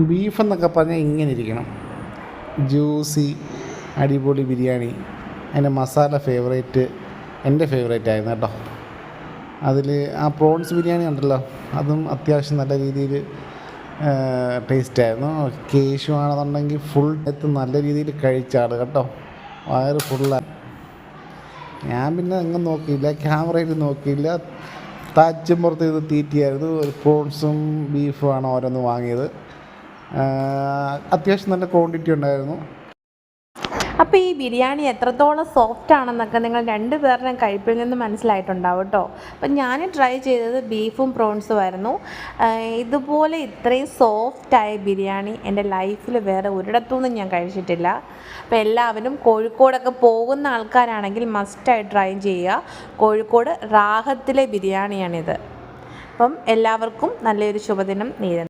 Beef എന്നൊക്കെ പറഞ്ഞാൽ ഇങ്ങനെ ഇരിക്കണം, ജ്യൂസി അടിപൊളി ബിരിയാണി. അതിൻ്റെ മസാല എൻ്റെ ഫേവറേറ്റ് ആയിരുന്നു കേട്ടോ. അതിൽ ആ പ്രോൺസ് ബിരിയാണി ഉണ്ടല്ലോ, അതും അത്യാവശ്യം നല്ല രീതിയിൽ ടേസ്റ്റായിരുന്നു. കേശു ആണെന്നുണ്ടെങ്കിൽ ഫുൾ നല്ല രീതിയിൽ കഴിച്ചാണ് കേട്ടോ, വയറ് ഫുള്ളാണ്. ഞാൻ പിന്നെ എങ്ങും നോക്കിയില്ല, ക്യാമറയിൽ നോക്കിയില്ല, താച്ചും പുറത്ത് ഇത് തീറ്റിയായിരുന്നു. പ്രോൺസും ബീഫുമാണ് ഓരോന്ന് വാങ്ങിയത്. അത്യാവശ്യം നല്ല ക്വാണ്ടിറ്റി ഉണ്ടായിരുന്നു. അപ്പോൾ ഈ ബിരിയാണി എത്രത്തോളം സോഫ്റ്റ് ആണെന്നൊക്കെ നിങ്ങൾ രണ്ടുപേരുടെയും കഴിപ്പിൽ നിന്ന് മനസ്സിലായിട്ടുണ്ടാവും കേട്ടോ. അപ്പം ഞാൻ ട്രൈ ചെയ്തത് ബീഫും പ്രോൺസും ആയിരുന്നു. ഇതുപോലെ ഇത്രയും സോഫ്റ്റായ ബിരിയാണി എൻ്റെ ലൈഫിൽ വേറെ ഒരിടത്തുനിന്നും ഞാൻ കഴിച്ചിട്ടില്ല. അപ്പോൾ എല്ലാവരും കോഴിക്കോടൊക്കെ പോകുന്ന ആൾക്കാരാണെങ്കിൽ മസ്റ്റായി ട്രൈ ചെയ്യുക. കോഴിക്കോട് റാഹത്തിലെ ബിരിയാണിയാണിത്. അപ്പം എല്ലാവർക്കും നല്ലൊരു ശുഭദിനം നേരുന്നു.